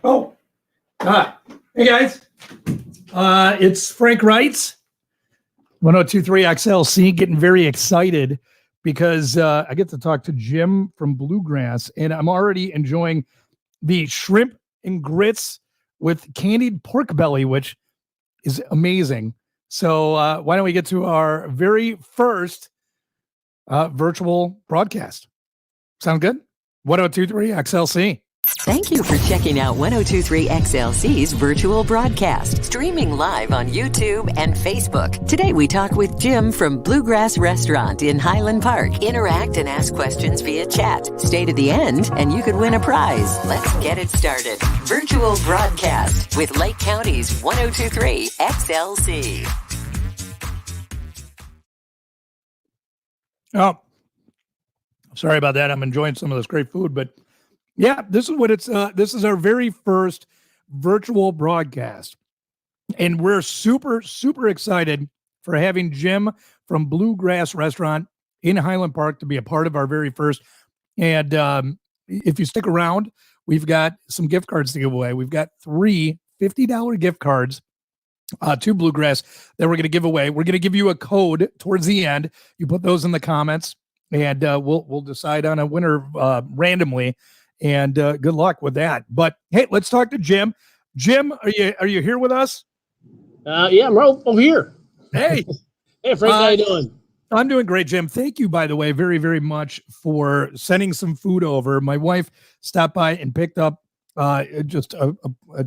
Oh, hey guys. It's Frank Wrights, 1023 XLC, getting very excited because I get to talk to Jim from Bluegrass, and I'm already enjoying the shrimp and grits with candied pork belly, which is amazing. So why don't we get to our very first virtual broadcast? Sound good? 1023 XLC. Thank you for checking out 1023 XLC's virtual broadcast, streaming live on YouTube and Facebook. Today we talk with Jim from Bluegrass Restaurant in Highland Park. Interact and ask questions via chat. Stay to the end and you could win a prize. Let's get it started. Virtual broadcast with Lake County's 1023 XLC. Oh, sorry about that. I'm enjoying some of this great food, but yeah, this is what it's. This is our very first virtual broadcast, and we're super excited for having Jim from Bluegrass Restaurant in Highland Park to be a part of our very first. And if you stick around, we've got some gift cards to give away. We've got three $50 gift cards to Bluegrass that we're going to give away. We're going to give you a code towards the end. You put those in the comments, and we'll decide on a winner randomly. And good luck with that. But hey, let's talk to Jim. Jim, are you here with us? Yeah, I'm right over here. Hey. Hey, Frank, how you doing? I'm doing great, Jim. Thank you, by the way, very, very much for sending some food over. My wife stopped by and picked up just a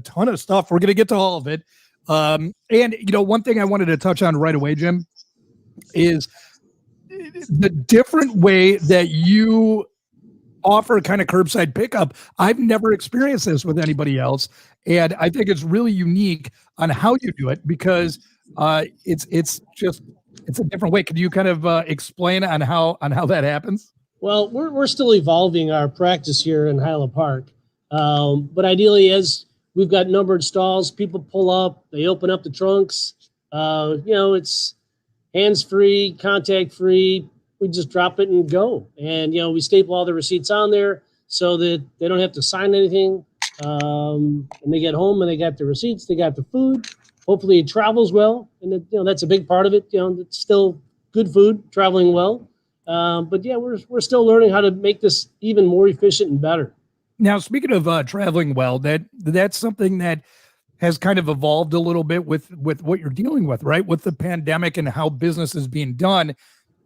ton of stuff. We're going to get to all of it. And, you know, one thing I wanted to touch on right away, Jim, is the different way that you offer kind of curbside pickup. I've never experienced this with anybody else, and I think it's really unique on how you do it because it's a different way. Could you kind of explain on how that happens? Well, we're still evolving our practice here in Highland Park, but ideally, as we've got numbered stalls, people pull up, they open up the trunks. It's hands-free, contact-free. We just drop it and go. And, we staple all the receipts on there so that they don't have to sign anything. And they get home and they got the receipts, they got the food. Hopefully it travels well. And, that's a big part of it. It's still good food, traveling well. But yeah, we're still learning how to make this even more efficient and better. Now, speaking of traveling well, that's something that has kind of evolved a little bit with what you're dealing with, right? With the pandemic and how business is being done.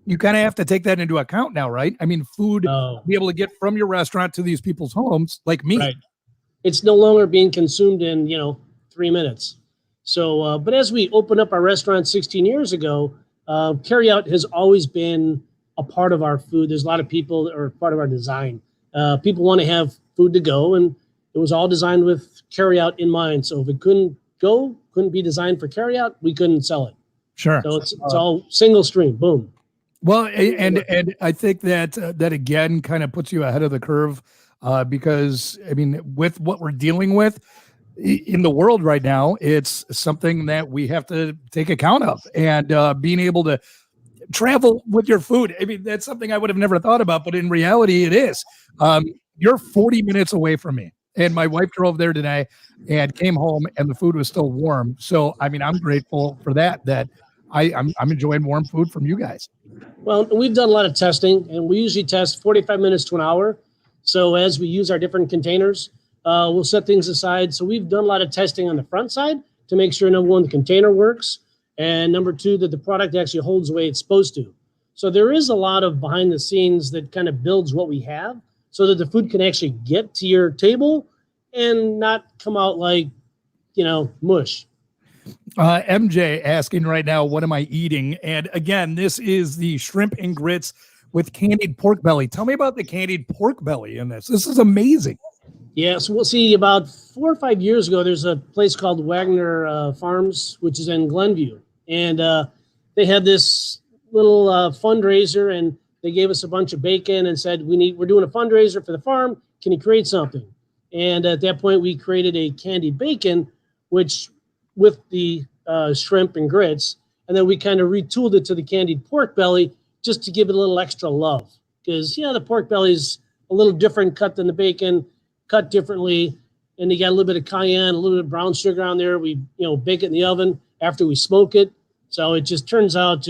You kind of have to take that into account now, right? I mean, food, be able to get from your restaurant to these people's homes, like me. Right. It's no longer being consumed in, 3 minutes. So, but as we opened up our restaurant 16 years ago, carryout has always been a part of our food. There's a lot of people that are part of our design. People want to have food to go, and it was all designed with carryout in mind. So if it couldn't be designed for carryout, we couldn't sell it. Sure. So it's all single stream, boom. Well, and I think that again kind of puts you ahead of the curve because, I mean, with what we're dealing with in the world right now, it's something that we have to take account of. And being able to travel with your food, I mean, that's something I would have never thought about, but in reality, it is. You're 40 minutes away from me. And my wife drove there today and came home and the food was still warm. So, I mean, I'm grateful for that I'm enjoying warm food from you guys. Well, we've done a lot of testing, and we usually test 45 minutes to an hour. So as we use our different containers, we'll set things aside. So we've done a lot of testing on the front side to make sure, number one, the container works, and number two, that the product actually holds the way it's supposed to. So there is a lot of behind the scenes that kind of builds what we have so that the food can actually get to your table and not come out like, mush. MJ asking right now, what am I eating? And again, this is the shrimp and grits with candied pork belly. Tell me about the candied pork belly in this. This is amazing. Yeah, so we'll see. About 4 or 5 years ago, there's a place called Wagner Farms, which is in Glenview. And they had this little fundraiser, and they gave us a bunch of bacon and said, we're doing a fundraiser for the farm. Can you create something? And at that point, we created a candied bacon, which with the shrimp and grits, and then we kind of retooled it to the candied pork belly just to give it a little extra love. Because, the pork belly is a little different cut than the bacon, cut differently, and they got a little bit of cayenne, a little bit of brown sugar on there. We, bake it in the oven after we smoke it. So it just turns out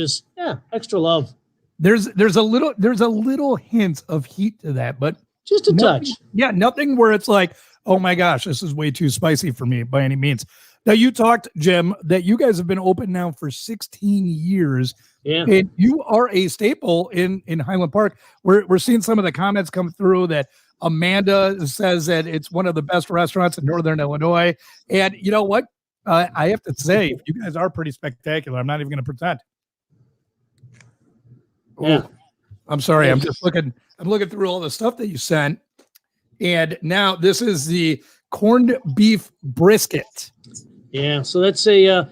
extra love. There's a little hint of heat to that, but just a touch. Yeah, nothing where it's like, oh my gosh, this is way too spicy for me by any means. Now, you talked, Jim, that you guys have been open now for 16 years. Yeah. And you are a staple in Highland Park. We're seeing some of the comments come through that Amanda says that it's one of the best restaurants in Northern Illinois. And you know what? I have to say, you guys are pretty spectacular. I'm not even going to pretend. Yeah. Ooh, I'm sorry. I'm looking through all the stuff that you sent. And now this is the corned beef brisket. Yeah. So that's a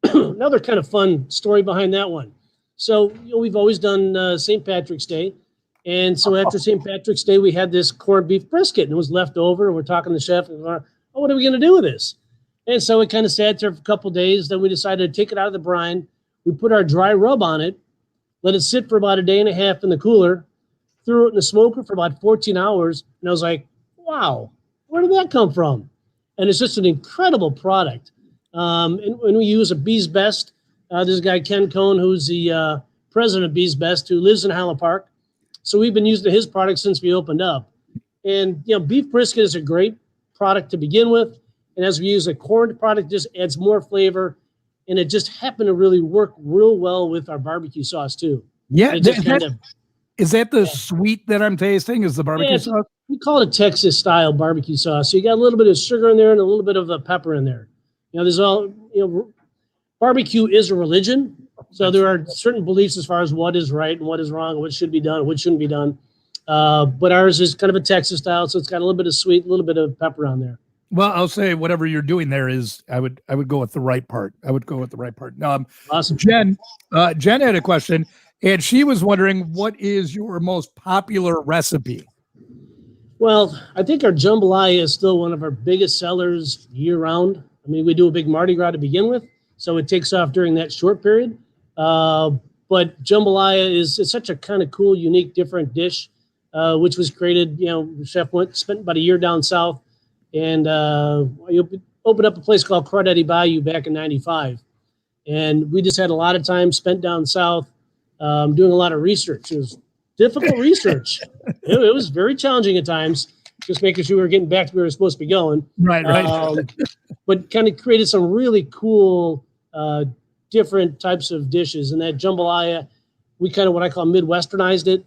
another kind of fun story behind that one. So we've always done St. Patrick's Day. And so after St. Patrick's Day, we had this corned beef brisket, and it was left over. And we're talking to the chef, and we're, what are we going to do with this? And so it kind of sat there for a couple of days. Then we decided to take it out of the brine. We put our dry rub on it, let it sit for about a day and a half in the cooler, threw it in the smoker for about 14 hours. And I was like, wow, where did that come from? And it's just an incredible product. And when we use a Bees Best, there's a guy, Ken Cohn, who's the president of Bees Best, who lives in Highland Park. So we've been using his product since we opened up. And, beef brisket is a great product to begin with. And as we use a corned product, just adds more flavor. And it just happened to really work real well with our barbecue sauce, too. Yeah. Is that the sweet that I'm tasting? Is the barbecue sauce? We call it a Texas-style barbecue sauce. So you got a little bit of sugar in there and a little bit of the pepper in there. There's barbecue is a religion. So there are certain beliefs as far as what is right and what is wrong, and what should be done and what shouldn't be done. But ours is kind of a Texas style, so it's got a little bit of sweet, a little bit of pepper on there. Well, I'll say whatever you're doing there is, I would go with the right part. Awesome. Jen had a question, and she was wondering, what is your most popular recipe? Well, I think our jambalaya is still one of our biggest sellers year round. I mean, we do a big Mardi Gras to begin with, so it takes off during that short period. But jambalaya it's such a kind of cool, unique, different dish, which was created, the chef spent about a year down south, and we opened up a place called Crawdaddy Bayou back in '95. And we just had a lot of time spent down south doing a lot of research. It was difficult research. It was very challenging at times, just making sure we were getting back to where we were supposed to be going. Right. But kind of created some really cool different types of dishes. And that jambalaya, we kind of what I call Midwesternized it.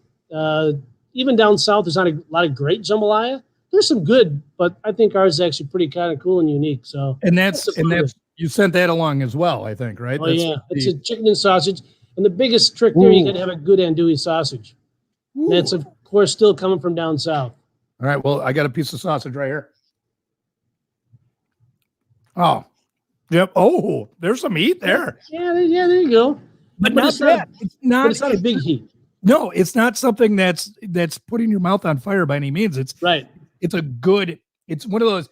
Even down south, there's not a lot of great jambalaya. There's some good, but I think ours is actually pretty kind of cool and unique. So that's you sent that along as well, I think, right? Oh, it's a chicken and sausage. And the biggest trick there, you got to have a good andouille sausage. And that's, of course, still coming from down south. All right. Well, I got a piece of sausage right here. Oh, yep. Oh, there's some heat there. Yeah, there you go. But not that. It's not a big heat. No, it's not something that's putting your mouth on fire by any means. It's right. It's one of those,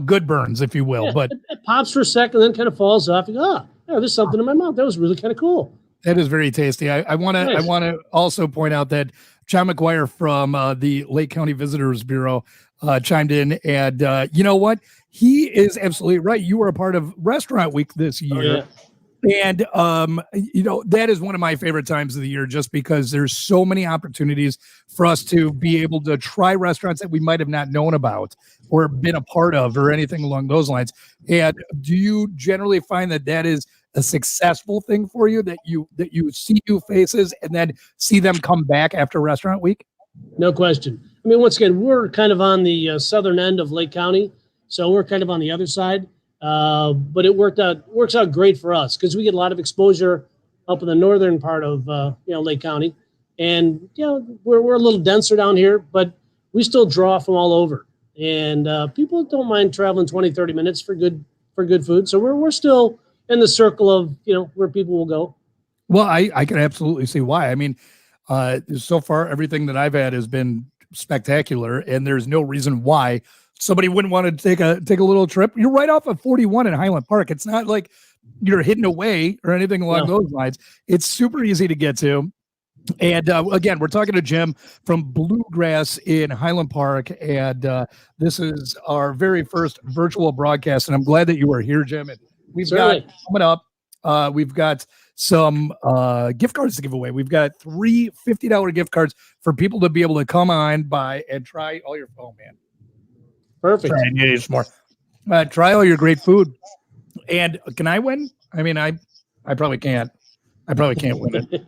good burns, if you will. Yeah, but it pops for a second, then kind of falls off. You go, there's something in my mouth. That was really kind of cool. That is very tasty. I want to also point out that John McGuire from the Lake County Visitors Bureau chimed in, and you know what? He is absolutely right. You were a part of Restaurant Week this year. Oh, yeah. And, that is one of my favorite times of the year, just because there's so many opportunities for us to be able to try restaurants that we might have not known about or been a part of or anything along those lines. And do you generally find that is a successful thing for you, that you see new faces and then see them come back after Restaurant Week? No question. I mean, once again, we're kind of on the southern end of Lake County, so we're kind of on the other side. But it works out great for us because we get a lot of exposure up in the northern part of Lake County, and we're a little denser down here, but we still draw from all over, and people don't mind traveling 20-30 minutes for good food. So we're still in the circle of where people will go. Well, I can absolutely see why. I mean, so far everything that I've had has been spectacular, and there's no reason why somebody wouldn't want to take a little trip. You're right off of 41 in Highland Park. It's not like you're hidden away or anything along those lines. It's super easy to get to. And again, we're talking to Jim from Bluegrass in Highland Park, and this is our very first virtual broadcast. And I'm glad that you were here, Jim. And we've got coming up, we've got some gift cards to give away. We've got three $50 gift cards for people to be able to come on by and try all your. Oh man, perfect. Try all your great food. And can I win? I mean, I probably can't. I probably can't win it.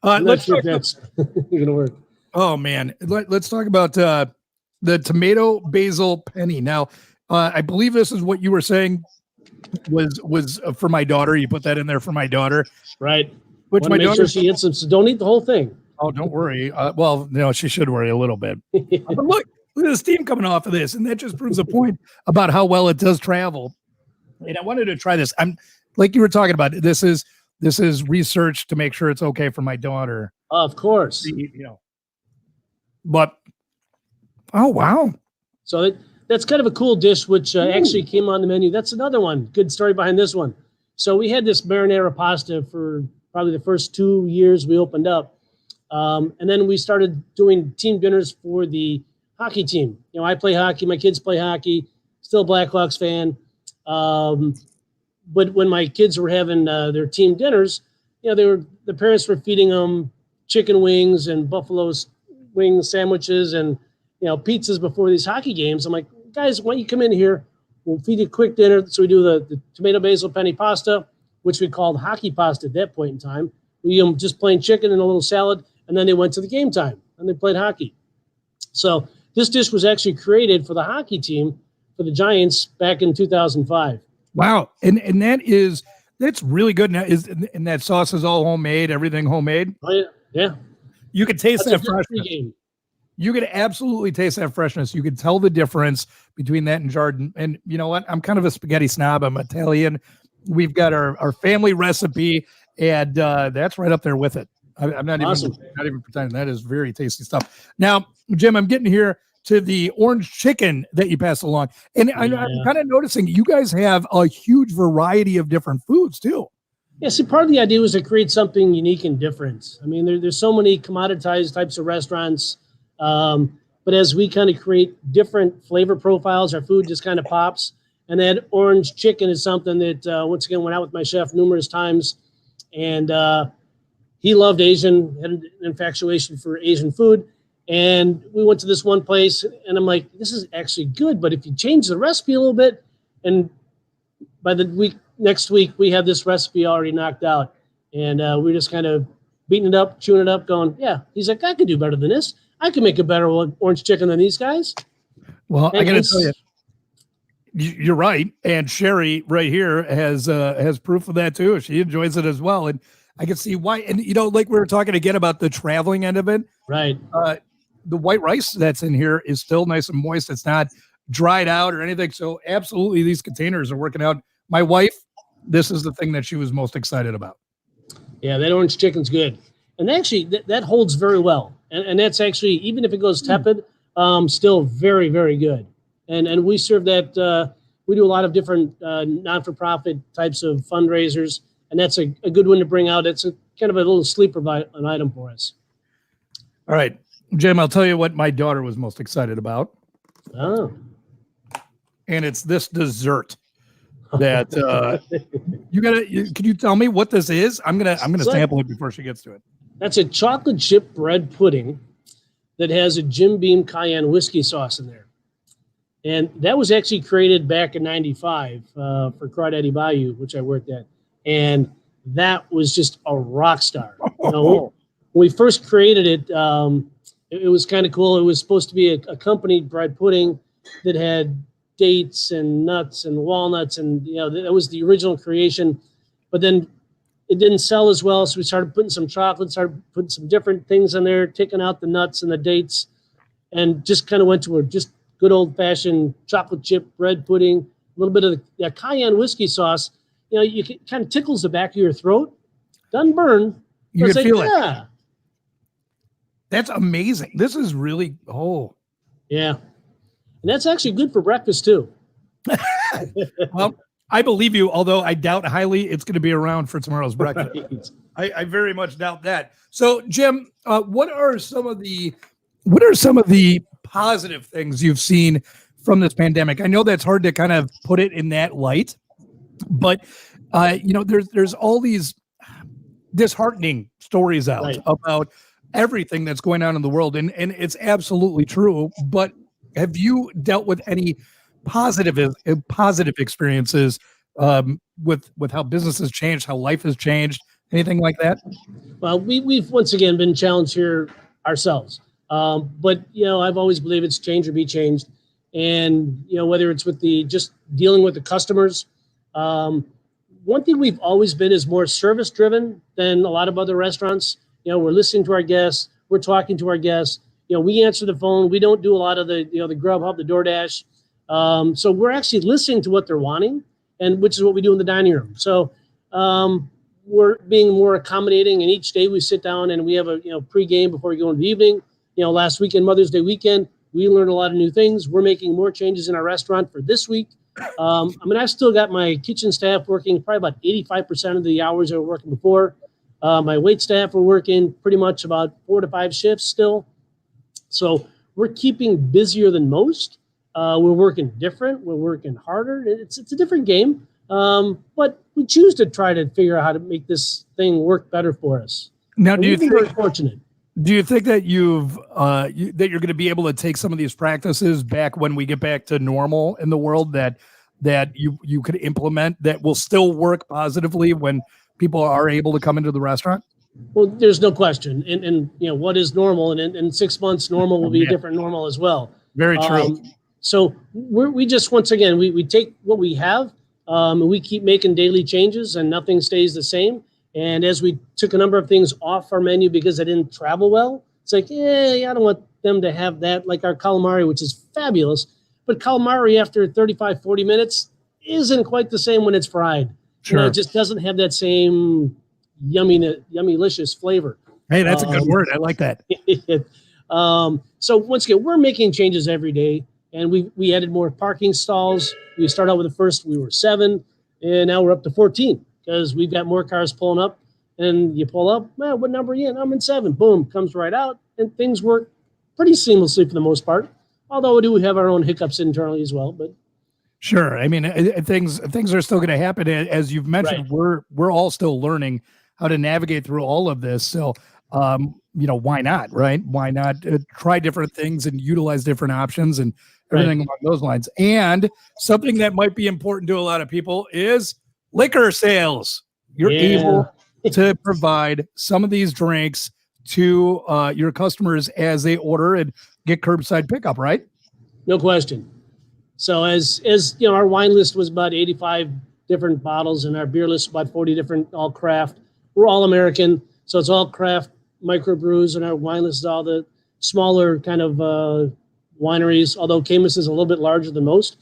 Let's talk that's gonna work. Oh man, let's talk about the tomato basil penny. Now, I believe this is what you were saying was for my daughter. You put that in there for my daughter, right? Which my daughter, sure she eats some. So don't eat the whole thing. Oh, don't worry. Well, no, she should worry a little bit. But look at the steam coming off of this, and that just proves the point about how well it does travel. And I wanted to try this. I'm like you were talking about. This is research to make sure it's okay for my daughter. Of course. You know. But oh wow. So that's kind of a cool dish, which actually came on the menu. That's another one. Good story behind this one. So we had this marinara pasta for probably the first 2 years we opened up. And then we started doing team dinners for the hockey team. You know, I play hockey. My kids play hockey. Still a Blackhawks fan. But when my kids were having their team dinners, you know, the parents were feeding them chicken wings and buffalo wing sandwiches and, you know, pizzas before these hockey games. I'm like, guys, why don't you come in here? We'll feed you a quick dinner. So we do the tomato basil penny pasta, which we called hockey pasta at that point in time. We just plain chicken and a little salad, and then they went to the game time and they played hockey. So this dish was actually created for the hockey team for the Giants back in 2005. Wow. And that's really good. Now and that sauce is all homemade, everything homemade. Oh yeah. Yeah. You could taste that freshness. You could absolutely taste that freshness. You could tell the difference between that and jarred. And you know what? I'm kind of a spaghetti snob. I'm Italian. We've got our family recipe, and that's right up there with it. I'm not even pretending. That is very tasty stuff. Now, Jim, I'm getting here to the orange chicken that you pass along. And I'm kind of noticing you guys have a huge variety of different foods too. Yeah, see, part of the idea was to create something unique and different. I mean, there's so many commoditized types of restaurants, but as we kind of create different flavor profiles, our food just kind of pops. And that orange chicken is something that, once again, went out with my chef numerous times. And he loved Asian, had an infatuation for Asian food. And we went to this one place, and I'm like, this is actually good, but if you change the recipe a little bit, and by the next week, we have this recipe already knocked out. And we're just kind of beating it up, chewing it up, going, yeah. He's like, I could do better than this. I can make a better orange chicken than these guys. Well, I got to tell you, you're right. And Sherry right here has proof of that too. She enjoys it as well. And I can see why. And, you know, like we were talking again about the traveling end of it. Right. The white rice that's in here is still nice and moist. It's not dried out or anything. So absolutely, these containers are working out. My wife, this is the thing that she was most excited about. Yeah, that orange chicken's good. And actually, that holds very well. And that's actually, even if it goes tepid, still very, very good. And we serve that. We do a lot of different non-for-profit types of fundraisers. And that's a good one to bring out. It's a kind of a little sleeper an item for us. All right. Jim, I'll tell you what my daughter was most excited about. Oh. And it's this dessert that can you tell me what this is? I'm gonna sample it before she gets to it. That's a chocolate chip bread pudding that has a Jim Beam cayenne whiskey sauce in there. And that was actually created back in 95 for Crawdaddy Bayou, which I worked at. And that was just a rock star. You know, when we first created it, it was kind of cool. It was supposed to be a company bread pudding that had dates and nuts and walnuts, and you know that was the original creation. But then it didn't sell as well, so we started putting some chocolate, started putting some different things in there, taking out the nuts and the dates, and just kind of went to a just good old-fashioned chocolate chip bread pudding. A little bit of the cayenne whiskey sauce. You know, it kind of tickles the back of your throat. Doesn't burn. You can feel it. That's amazing. This is really, yeah. And that's actually good for breakfast too. Well, I believe you, although I doubt highly it's going to be around for tomorrow's breakfast. I very much doubt that. So, Jim, what are some of the positive things you've seen from this pandemic? I know that's hard to kind of put it in that light, but there's all these disheartening stories out Right. about everything that's going on in the world, and it's absolutely true. But have you dealt with any positive experiences with how business has changed, how life has changed, anything like that? Well, we've once again been challenged here ourselves. But I've always believed it's change or be changed. And whether it's with the just dealing with the customers, one thing we've always been is more service driven than a lot of other restaurants. We're listening to our guests, we're talking to our guests. We answer the phone. We don't do a lot of the the Grubhub, the DoorDash. So we're actually listening to what they're wanting, and which is what we do in the dining room. So we're being more accommodating, and each day we sit down and we have a pregame before we go into the evening. Last weekend, Mother's Day weekend, we learned a lot of new things. We're making more changes in our restaurant for this week. I've still got my kitchen staff working probably about 85% of the hours they were working before. My wait staff are working pretty much about 4 to 5 shifts still. So we're keeping busier than most. We're working different. We're working harder. It's a different game. But we choose to try to figure out how to make this thing work better for us. Now, And we've been very fortunate. do you think that that you're going to be able to take some of these practices back when we get back to normal in the world that you could implement that will still work positively when people are able to come into the restaurant? Well, there's no question. And what is normal? And in 6 months, normal will be a different normal as well. Very true. So we just, once again, we take what we have, and we keep making daily changes, and nothing stays the same. And as we took a number of things off our menu because they didn't travel well, it's like, I don't want them to have that, like our calamari, which is fabulous. But calamari after 35, 40 minutes isn't quite the same when it's fried. Sure. It just doesn't have that same yummylicious flavor. Hey, that's a good word. I like that. So once again, we're making changes every day, and we added more parking stalls. We started out with the first, we were 7, and now we're up to 14 because we've got more cars pulling up. And you pull up, man, what number are you in? I'm in 7. Boom, comes right out, and things work pretty seamlessly for the most part. Although we do have our own hiccups internally as well, but. Sure. I mean, things are still going to happen, as you've mentioned. Right. We're all still learning how to navigate through all of this. So, why not, right? Why not try different things and utilize different options and everything along those lines? And something that might be important to a lot of people is liquor sales. You're able to provide some of these drinks to your customers as they order and get curbside pickup, right? No question. So as our wine list was about 85 different bottles, and our beer list about 40 different, all craft. We're all American, so it's all craft microbrews, and our wine list is all the smaller kind of wineries, although Camus is a little bit larger than most.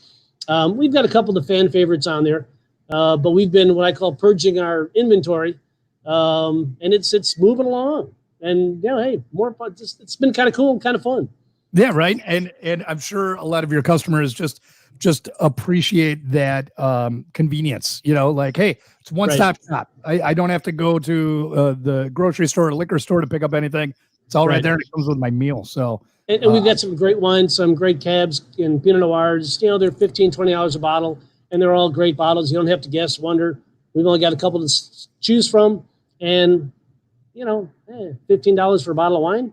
We've got a couple of the fan favorites on there, but we've been what I call purging our inventory, and it's moving along. And hey, more fun. It's been kind of cool, kind of fun. Yeah, right. And I'm sure a lot of your customers just appreciate that convenience. Like, hey, it's one-stop shop. I don't have to go to the grocery store or liquor store to pick up anything. It's all right there, and it comes with my meal. So, and we've got some great wines, some great cabs and Pinot Noirs. They're $15, $20 a bottle, and they're all great bottles. You don't have to guess, wonder. We've only got a couple to choose from, and $15 for a bottle of wine.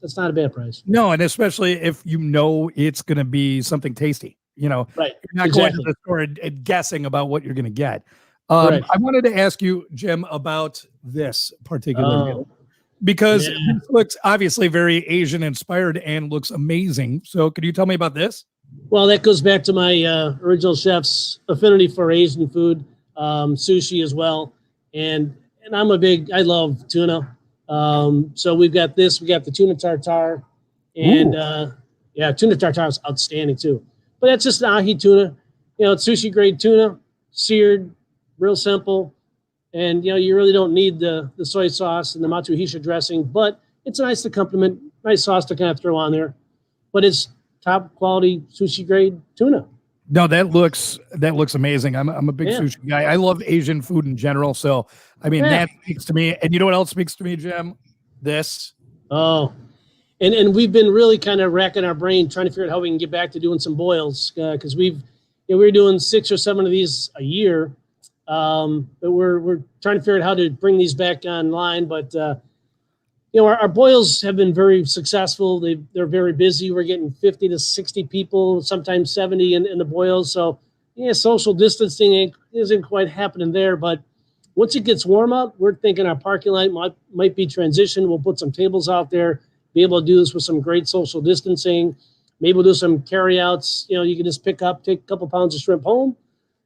That's not a bad price. No, and especially if it's going to be something tasty. Right. You're not going to the store and guessing about what you're going to get. I wanted to ask you, Jim, about this particular meal because it looks obviously very Asian inspired and looks amazing. So could you tell me about this? Well, that goes back to my original chef's affinity for Asian food, sushi as well. And I love tuna. So we've got this. We got the tuna tartare, and tuna tartare is outstanding too. But that's just an ahi tuna. It's sushi grade tuna, seared, real simple, and you really don't need the soy sauce and the matsuhisha dressing. But it's nice to complement, nice sauce to kind of throw on there. But it's top quality sushi grade tuna. No, that looks amazing. I'm a big Yeah. sushi guy. I love Asian food in general. So I mean Yeah. that speaks to me. And you know what else speaks to me, Jim? This. Oh, and we've been really kind of racking our brain trying to figure out how we can get back to doing some boils because we're doing 6 or 7 of these a year, but we're trying to figure out how to bring these back online. But our boils have been very successful. They're very busy. We're getting 50 to 60 people, sometimes 70 in the boils. So social distancing isn't quite happening there, but once it gets warm out, we're thinking our parking lot might be transitioned. We'll put some tables out there, be able to do this with some great social distancing. Maybe we'll do some carryouts. You can just take a couple pounds of shrimp home.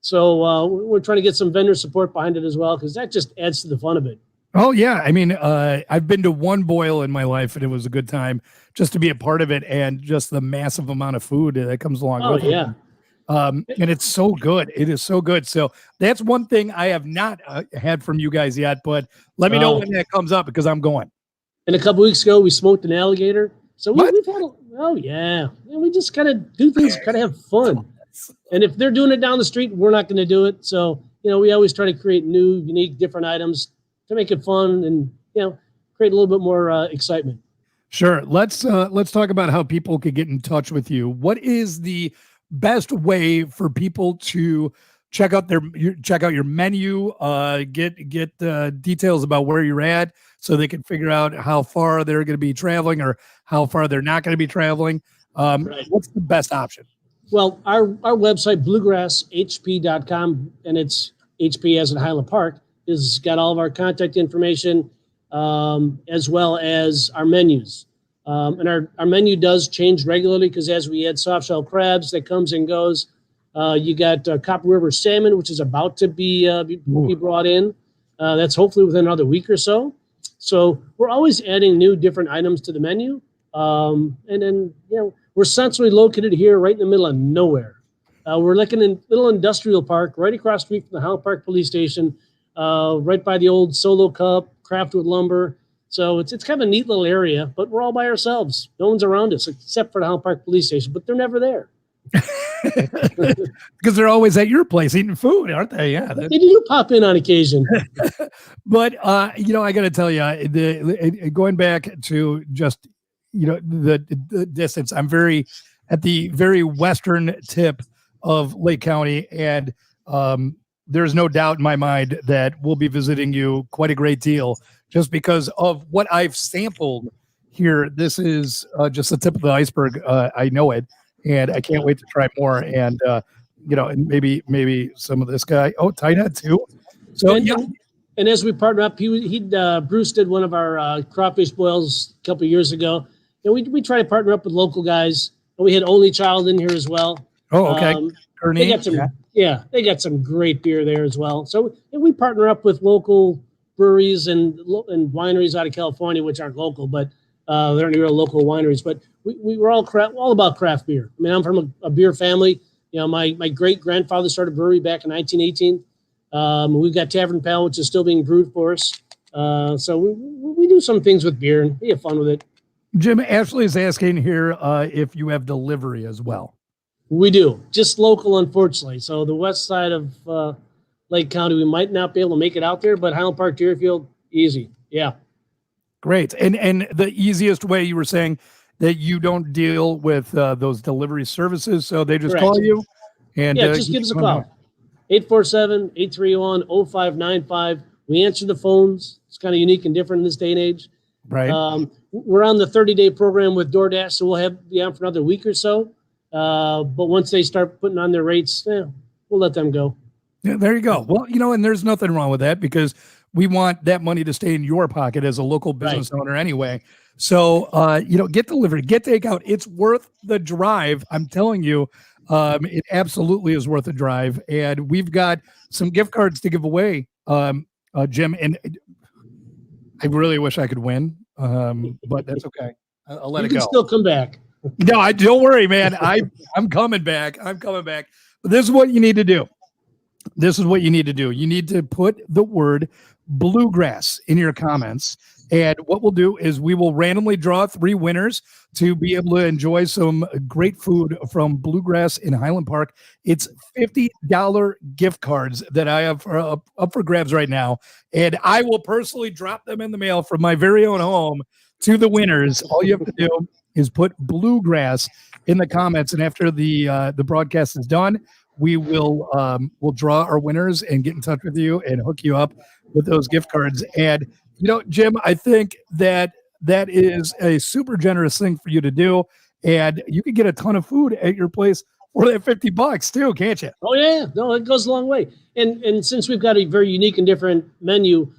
So we're trying to get some vendor support behind it as well, because that just adds to the fun of it. Oh yeah, I mean, I've been to one boil in my life, and it was a good time just to be a part of it, and just the massive amount of food that comes along with it. And it's so good. It is so good. So that's one thing I have not had from you guys yet, but let me know when that comes up because I'm going. And a couple weeks ago, we smoked an alligator. So we've had we just kind of do things, kind of have fun. And if they're doing it down the street, we're not going to do it. So, we always try to create new, unique, different items to make it fun and, create a little bit more excitement. Sure. Let's talk about how people could get in touch with you. What is the best way for people to check out your menu, get details about where you're at so they can figure out how far they're going to be traveling or how far they're not going to be traveling? Right. What's the best option? Well, our website, bluegrasshp.com, and it's HP as in Highland Park, is got all of our contact information, as well as our menus. And our menu does change regularly because as we add soft shell crabs, that comes and goes. You got Copper River salmon, which is about to be brought in. That's hopefully within another week or so. So we're always adding new, different items to the menu. And then, we're centrally located here right in the middle of nowhere. We're like in a little industrial park right across the street from the Highland Park Police Station, right by the old Solo Cup, Craftwood Lumber. So it's kind of a neat little area, but we're all by ourselves. No one's around us except for the Highland Park Police Station, but they're never there. Because they're always at your place eating food, aren't they? Yeah, they do pop in on occasion. But I got to tell you, going back to just the distance, I'm at the very western tip of Lake County, and there's no doubt in my mind that we'll be visiting you quite a great deal just because of what I've sampled here. This is just the tip of the iceberg. I know it. And I can't wait to try more. And, and maybe some of this guy. Oh, tight head too. So, and as we partner up, Bruce did one of our crawfish boils a couple of years ago. And we try to partner up with local guys. And we had Only Child in here as well. Oh, okay. They got some great beer there as well. So we partner up with local breweries and wineries out of California, which aren't local, but they're real local wineries. But we were all about craft beer. I mean, I'm from a beer family. My great grandfather started a brewery back in 1918. We've got Tavern Pal, which is still being brewed for us. So we do some things with beer and we have fun with it. Jim, Ashley is asking here if you have delivery as well. We do, just local, unfortunately. So the west side of Lake County, we might not be able to make it out there, but Highland Park, Deerfield, easy. Yeah. Great. And the easiest way, you were saying that you don't deal with those delivery services, so they just Correct. call you? And just give us a call. 847-831-0595. We answer the phones. It's kind of unique and different in this day and age. Right. We're on the 30-day program with DoorDash, so we'll be on for another week or so. But once they start putting on their rates, we'll let them go. Yeah, there you go. Well, and there's nothing wrong with that because we want that money to stay in your pocket as a local business owner anyway. So, get delivery, get takeout. It's worth the drive. I'm telling you, it absolutely is worth a drive. And we've got some gift cards to give away, Jim. And I really wish I could win, but that's okay. I'll let it go. You can still come back. No, don't worry, man. I'm coming back. But this is what you need to do. You need to put the word Bluegrass in your comments. And what we'll do is we will randomly draw 3 winners to be able to enjoy some great food from Bluegrass in Highland Park. It's $50 gift cards that I have up for grabs right now. And I will personally drop them in the mail from my very own home to the winners. All you have to do is put Bluegrass in the comments. And after the broadcast is done, we will we'll draw our winners and get in touch with you and hook you up with those gift cards. And Jim, I think that is a super generous thing for you to do, and you can get a ton of food at your place for that $50 too, can't you? Oh yeah, no, it goes a long way. And since we've got a very unique and different menu,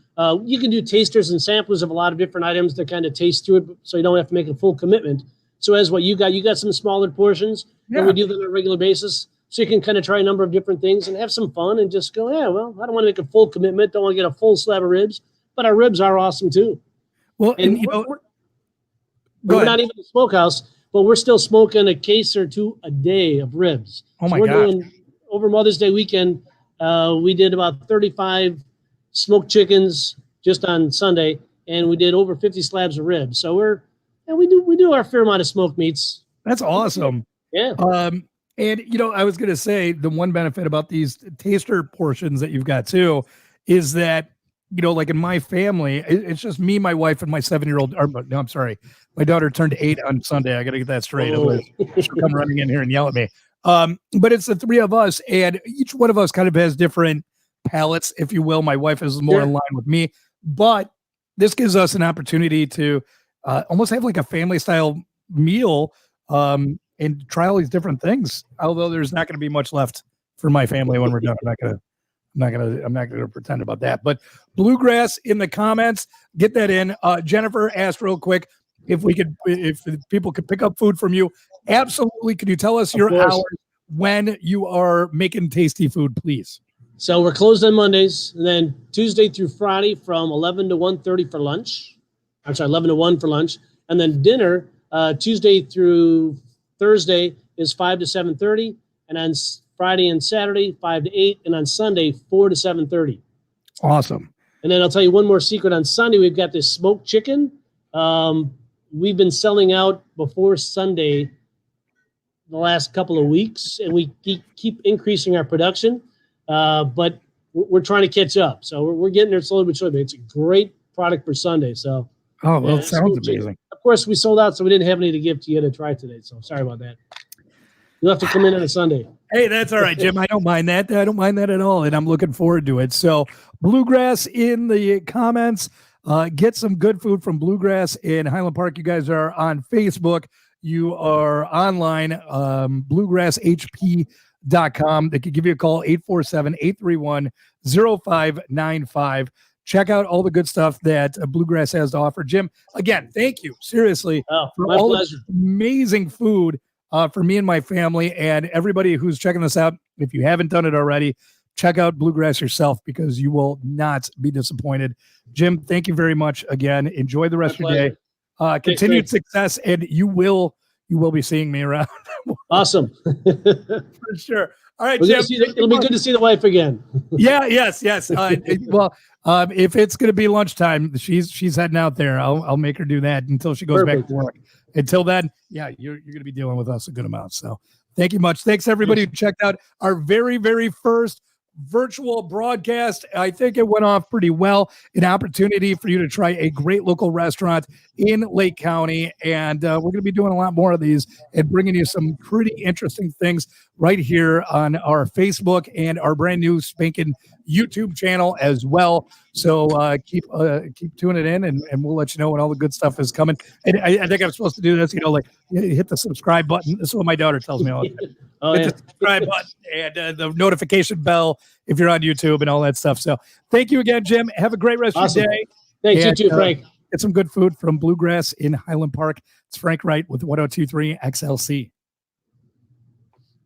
you can do tasters and samplers of a lot of different items to kind of taste through it, so you don't have to make a full commitment. So as what you got some smaller portions, and we do them on a regular basis, so you can kind of try a number of different things and have some fun and just go, yeah, well, I don't want to make a full commitment, don't want to get a full slab of ribs. But our ribs are awesome too. Well, and we're not even a smokehouse, but we're still smoking a case or 2 a day of ribs. Oh my gosh. Over Mother's Day weekend, we did about 35 smoked chickens just on Sunday, and we did over 50 slabs of ribs. So we do our fair amount of smoked meats. That's awesome. Yeah. And I was going to say the one benefit about these taster portions that you've got too is that like in my family, it's just me, my wife, and my 7-year-old. No, I'm sorry. My daughter turned 8 on Sunday. I got to get that straight. Otherwise she'll come running in here and yell at me. But it's the 3 of us, and each one of us kind of has different palates, if you will. My wife is more in line with me, but this gives us an opportunity to almost have like a family style meal and try all these different things. Although there's not going to be much left for my family when we're done. I'm not gonna pretend about that. But Bluegrass in the comments, get that in. Jennifer asked real quick if people could pick up food from you. Absolutely. Could you tell us your hours when you are making tasty food, please? So we're closed on Mondays, and then Tuesday through Friday from 11 to 1:30 for lunch. I'm sorry, 11 to 1 for lunch, and then dinner Tuesday through Thursday is 5 to 7:30, and on Friday and Saturday, 5 to 8, and on Sunday, 4 to 7:30. Awesome. And then I'll tell you one more secret. On Sunday, we've got this smoked chicken. We've been selling out before Sunday the last couple of weeks, and we keep increasing our production, but we're trying to catch up. So we're getting there slowly but surely. It's a great product for Sunday. So, it sounds amazing. Chicken. Of course, we sold out, so we didn't have any to give to you to try today. So sorry about that. You'll have to come in on a Sunday. Hey, that's all right, Jim. I don't mind that. I don't mind that at all, and I'm looking forward to it. So, Bluegrass in the comments. Get some good food from Bluegrass in Highland Park. You guys are on Facebook. You are online, bluegrasshp.com. They could give you a call, 847-831-0595. Check out all the good stuff that Bluegrass has to offer. Jim, again, thank you, seriously, for all the amazing food for me and my family and everybody who's checking this out. If you haven't done it already, check out Bluegrass yourself because you will not be disappointed. Jim, thank you very much again. Enjoy the rest of your day. Continued success, and you will be seeing me around. Awesome. For sure. All right, Jim. It'll be good to see the wife again. Yes. If it's going to be lunchtime, she's heading out there. I'll make her do that until she goes back to work. Until then, you're going to be dealing with us a good amount. So thank you much. Thanks everybody who checked out our very, very first virtual broadcast. I think it went off pretty well. An opportunity for you to try a great local restaurant in Lake County. And we're going to be doing a lot more of these and bringing you some pretty interesting things right here on our Facebook and our brand new spanking YouTube channel as well. So keep tuning in and we'll let you know when all the good stuff is coming. And I think I'm supposed to do this, hit the subscribe button. This is what my daughter tells me all the time. Hit the subscribe button and the notification bell if you're on YouTube and all that stuff. So thank you again, Jim. Have a great rest of your day. Thanks, you too, Frank. Get some good food from Bluegrass in Highland Park. It's Frank Wright with 102.3 XLC.